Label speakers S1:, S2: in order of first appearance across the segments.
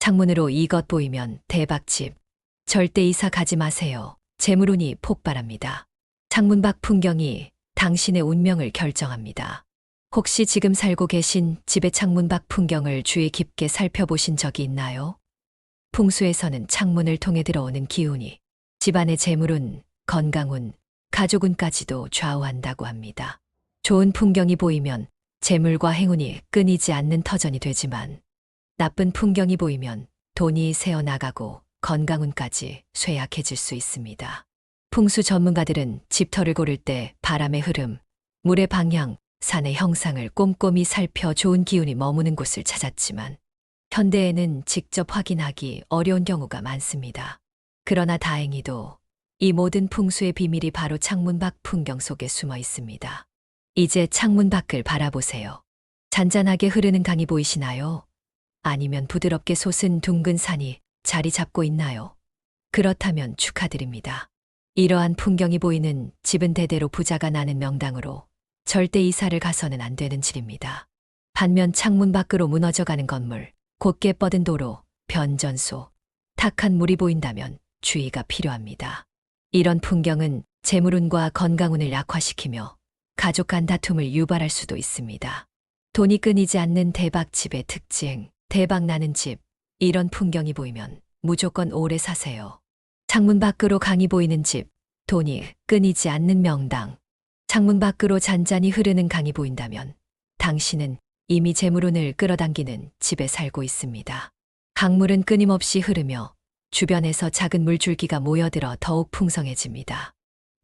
S1: 창문으로 이것 보이면 대박집. 절대 이사 가지 마세요. 재물운이 폭발합니다. 창문 밖 풍경이 당신의 운명을 결정합니다. 혹시 지금 살고 계신 집의 창문 밖 풍경을 주의 깊게 살펴보신 적이 있나요? 풍수에서는 창문을 통해 들어오는 기운이 집안의 재물운, 건강운, 가족운까지도 좌우한다고 합니다. 좋은 풍경이 보이면 재물과 행운이 끊이지 않는 터전이 되지만 나쁜 풍경이 보이면 돈이 새어나가고 건강운까지 쇠약해질 수 있습니다. 풍수 전문가들은 집터를 고를 때 바람의 흐름, 물의 방향, 산의 형상을 꼼꼼히 살펴 좋은 기운이 머무는 곳을 찾았지만 현대에는 직접 확인하기 어려운 경우가 많습니다. 그러나 다행히도 이 모든 풍수의 비밀이 바로 창문 밖 풍경 속에 숨어 있습니다. 이제 창문 밖을 바라보세요. 잔잔하게 흐르는 강이 보이시나요? 아니면 부드럽게 솟은 둥근 산이 자리 잡고 있나요? 그렇다면 축하드립니다. 이러한 풍경이 보이는 집은 대대로 부자가 나는 명당으로 절대 이사를 가서는 안 되는 집입니다. 반면 창문 밖으로 무너져가는 건물, 곧게 뻗은 도로, 변전소, 탁한 물이 보인다면 주의가 필요합니다. 이런 풍경은 재물운과 건강운을 약화시키며 가족 간 다툼을 유발할 수도 있습니다. 돈이 끊이지 않는 대박집의 특징, 대박 나는 집, 이런 풍경이 보이면 무조건 오래 사세요. 창문 밖으로 강이 보이는 집, 돈이 끊이지 않는 명당. 창문 밖으로 잔잔히 흐르는 강이 보인다면 당신은 이미 재물운을 끌어당기는 집에 살고 있습니다. 강물은 끊임없이 흐르며 주변에서 작은 물줄기가 모여들어 더욱 풍성해집니다.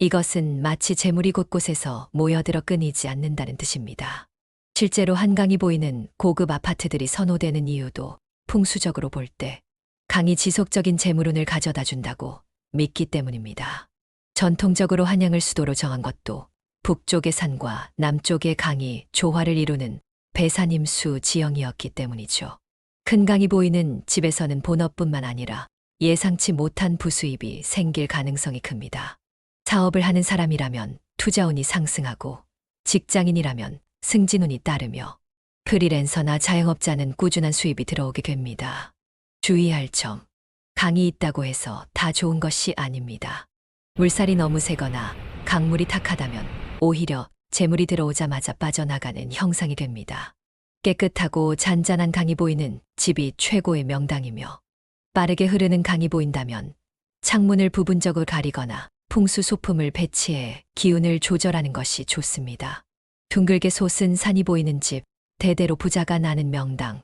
S1: 이것은 마치 재물이 곳곳에서 모여들어 끊이지 않는다는 뜻입니다. 실제로 한강이 보이는 고급 아파트들이 선호되는 이유도 풍수적으로 볼 때 강이 지속적인 재물운을 가져다 준다고 믿기 때문입니다. 전통적으로 한양을 수도로 정한 것도 북쪽의 산과 남쪽의 강이 조화를 이루는 배산임수 지형이었기 때문이죠. 큰 강이 보이는 집에서는 본업뿐만 아니라 예상치 못한 부수입이 생길 가능성이 큽니다. 사업을 하는 사람이라면 투자운이 상승하고 직장인이라면 승진운이 따르며 프리랜서나 자영업자는 꾸준한 수입이 들어오게 됩니다. 주의할 점. 강이 있다고 해서 다 좋은 것이 아닙니다. 물살이 너무 세거나 강물이 탁하다면 오히려 재물이 들어오자마자 빠져나가는 형상이 됩니다. 깨끗하고 잔잔한 강이 보이는 집이 최고의 명당이며 빠르게 흐르는 강이 보인다면 창문을 부분적으로 가리거나 풍수 소품을 배치해 기운을 조절하는 것이 좋습니다. 둥글게 솟은 산이 보이는 집, 대대로 부자가 나는 명당.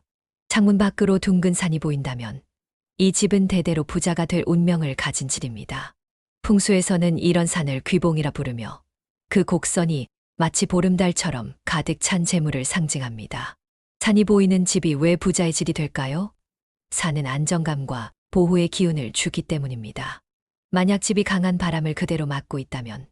S1: 창문 밖으로 둥근 산이 보인다면 이 집은 대대로 부자가 될 운명을 가진 집입니다. 풍수에서는 이런 산을 귀봉이라 부르며 그 곡선이 마치 보름달처럼 가득 찬 재물을 상징합니다. 산이 보이는 집이 왜 부자의 집이 될까요? 산은 안정감과 보호의 기운을 주기 때문입니다. 만약 집이 강한 바람을 그대로 막고 있다면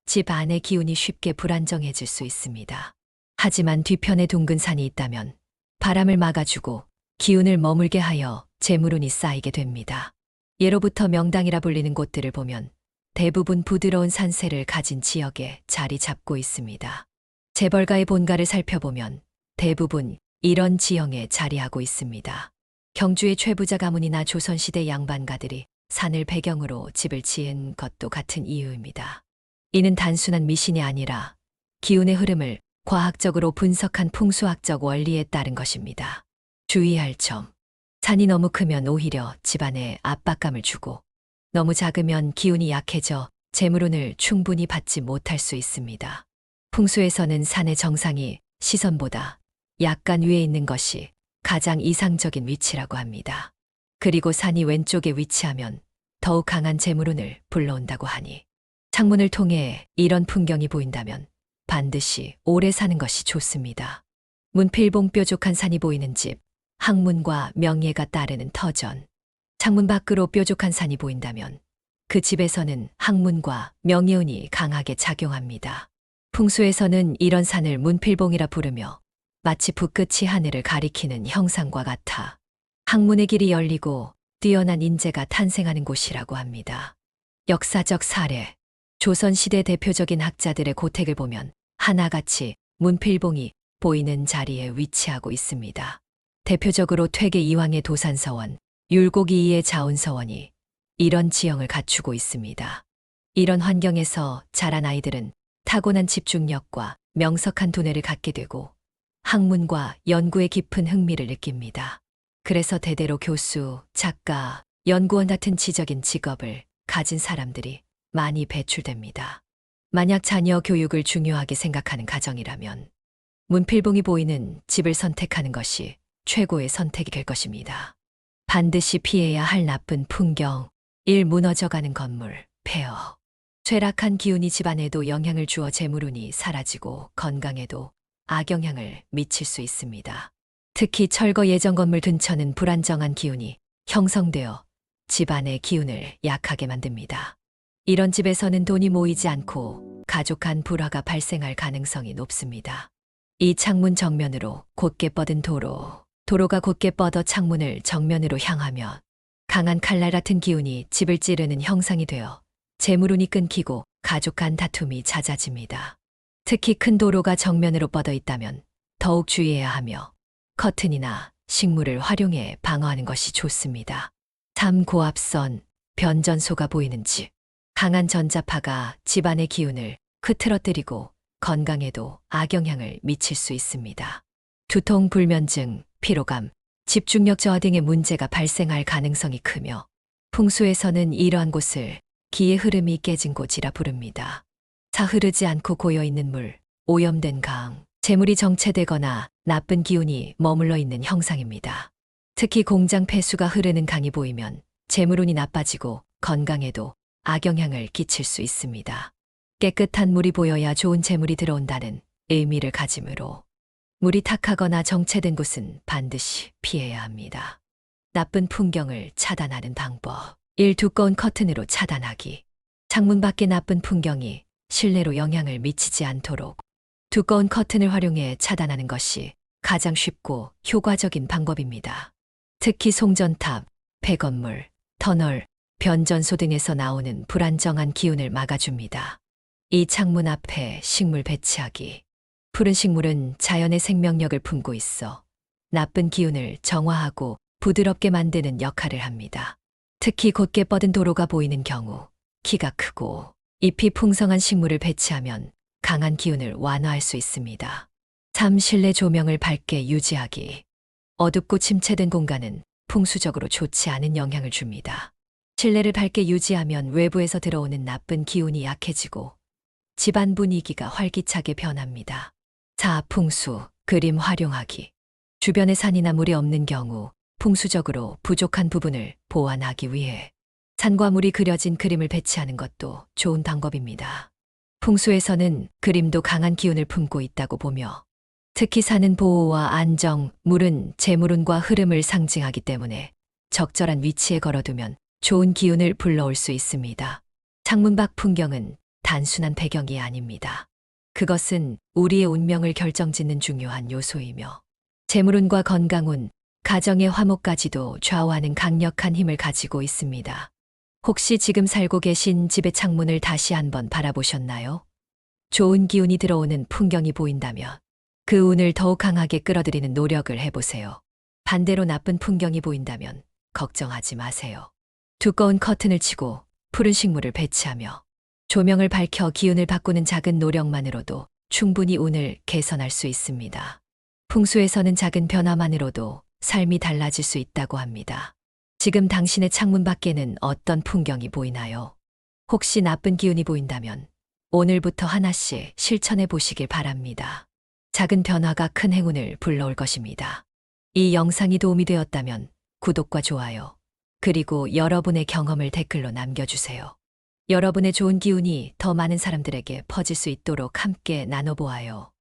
S1: 집 안의 기운이 쉽게 불안정해질 수 있습니다. 하지만 뒤편에 둥근 산이 있다면 바람을 막아주고 기운을 머물게 하여 재물운이 쌓이게 됩니다. 예로부터 명당이라 불리는 곳들을 보면 대부분 부드러운 산세를 가진 지역에 자리 잡고 있습니다. 재벌가의 본가를 살펴보면 대부분 이런 지형에 자리하고 있습니다. 경주의 최부자 가문이나 조선시대 양반가들이 산을 배경으로 집을 지은 것도 같은 이유입니다. 이는 단순한 미신이 아니라 기운의 흐름을 과학적으로 분석한 풍수학적 원리에 따른 것입니다. 주의할 점. 산이 너무 크면 오히려 집안에 압박감을 주고 너무 작으면 기운이 약해져 재물운을 충분히 받지 못할 수 있습니다. 풍수에서는 산의 정상이 시선보다 약간 위에 있는 것이 가장 이상적인 위치라고 합니다. 그리고 산이 왼쪽에 위치하면 더욱 강한 재물운을 불러온다고 하니 창문을 통해 이런 풍경이 보인다면 반드시 오래 사는 것이 좋습니다. 문필봉 뾰족한 산이 보이는 집, 학문과 명예가 따르는 터전. 창문 밖으로 뾰족한 산이 보인다면 그 집에서는 학문과 명예운이 강하게 작용합니다. 풍수에서는 이런 산을 문필봉이라 부르며 마치 붓끝이 하늘을 가리키는 형상과 같아 학문의 길이 열리고 뛰어난 인재가 탄생하는 곳이라고 합니다. 역사적 사례. 조선시대 대표적인 학자들의 고택을 보면 하나같이 문필봉이 보이는 자리에 위치하고 있습니다. 대표적으로 퇴계 이황의 도산서원, 율곡 이이의 자운서원이 이런 지형을 갖추고 있습니다. 이런 환경에서 자란 아이들은 타고난 집중력과 명석한 두뇌를 갖게 되고 학문과 연구에 깊은 흥미를 느낍니다. 그래서 대대로 교수, 작가, 연구원 같은 지적인 직업을 가진 사람들이 많이 배출됩니다. 만약 자녀 교육을 중요하게 생각하는 가정이라면 문필봉이 보이는 집을 선택하는 것이 최고의 선택이 될 것입니다. 반드시 피해야 할 나쁜 풍경, 1. 무너져가는 건물, 폐허. 쇠락한 기운이 집안에도 영향을 주어 재물운이 사라지고 건강에도 악영향을 미칠 수 있습니다. 특히 철거 예정 건물 근처는 불안정한 기운이 형성되어 집안의 기운을 약하게 만듭니다. 이런 집에서는 돈이 모이지 않고 가족 간 불화가 발생할 가능성이 높습니다. 이 창문 정면으로 곧게 뻗은 도로가 곧게 뻗어 창문을 정면으로 향하며 강한 칼날 같은 기운이 집을 찌르는 형상이 되어 재물운이 끊기고 가족 간 다툼이 잦아집니다. 특히 큰 도로가 정면으로 뻗어 있다면 더욱 주의해야 하며 커튼이나 식물을 활용해 방어하는 것이 좋습니다. 3. 고압선, 변전소가 보이는 집. 강한 전자파가 집안의 기운을 흐트러뜨리고 건강에도 악영향을 미칠 수 있습니다. 두통, 불면증, 피로감, 집중력 저하 등의 문제가 발생할 가능성이 크며 풍수에서는 이러한 곳을 기의 흐름이 깨진 곳이라 부릅니다. 차 흐르지 않고 고여있는 물, 오염된 강, 재물이 정체되거나 나쁜 기운이 머물러 있는 형상입니다. 특히 공장 폐수가 흐르는 강이 보이면 재물운이 나빠지고 건강에도 악영향을 끼칠 수 있습니다. 깨끗한 물이 보여야 좋은 재물이 들어온다는 의미를 가지므로 물이 탁하거나 정체된 곳은 반드시 피해야 합니다. 나쁜 풍경을 차단하는 방법. 1. 두꺼운 커튼으로 차단하기. 창문 밖의 나쁜 풍경이 실내로 영향을 미치지 않도록 두꺼운 커튼을 활용해 차단하는 것이 가장 쉽고 효과적인 방법입니다. 특히 송전탑, 폐건물, 터널, 변전소 등에서 나오는 불안정한 기운을 막아줍니다. 이 창문 앞에 식물 배치하기. 푸른 식물은 자연의 생명력을 품고 있어 나쁜 기운을 정화하고 부드럽게 만드는 역할을 합니다. 특히 곧게 뻗은 도로가 보이는 경우 키가 크고 잎이 풍성한 식물을 배치하면 강한 기운을 완화할 수 있습니다. 3. 실내 조명을 밝게 유지하기. 어둡고 침체된 공간은 풍수적으로 좋지 않은 영향을 줍니다. 실내를 밝게 유지하면 외부에서 들어오는 나쁜 기운이 약해지고 집안 분위기가 활기차게 변합니다. 4. 풍수, 그림 활용하기. 주변에 산이나 물이 없는 경우 풍수적으로 부족한 부분을 보완하기 위해 산과 물이 그려진 그림을 배치하는 것도 좋은 방법입니다. 풍수에서는 그림도 강한 기운을 품고 있다고 보며 특히 산은 보호와 안정, 물은 재물운과 흐름을 상징하기 때문에 적절한 위치에 걸어두면 좋은 기운을 불러올 수 있습니다. 창문 밖 풍경은 단순한 배경이 아닙니다. 그것은 우리의 운명을 결정짓는 중요한 요소이며 재물운과 건강운, 가정의 화목까지도 좌우하는 강력한 힘을 가지고 있습니다. 혹시 지금 살고 계신 집의 창문을 다시 한번 바라보셨나요? 좋은 기운이 들어오는 풍경이 보인다면 그 운을 더욱 강하게 끌어들이는 노력을 해보세요. 반대로 나쁜 풍경이 보인다면 걱정하지 마세요. 두꺼운 커튼을 치고 푸른 식물을 배치하며 조명을 밝혀 기운을 바꾸는 작은 노력만으로도 충분히 운을 개선할 수 있습니다. 풍수에서는 작은 변화만으로도 삶이 달라질 수 있다고 합니다. 지금 당신의 창문 밖에는 어떤 풍경이 보이나요? 혹시 나쁜 기운이 보인다면 오늘부터 하나씩 실천해 보시길 바랍니다. 작은 변화가 큰 행운을 불러올 것입니다. 이 영상이 도움이 되었다면 구독과 좋아요, 그리고 여러분의 경험을 댓글로 남겨주세요. 여러분의 좋은 기운이 더 많은 사람들에게 퍼질 수 있도록 함께 나눠보아요.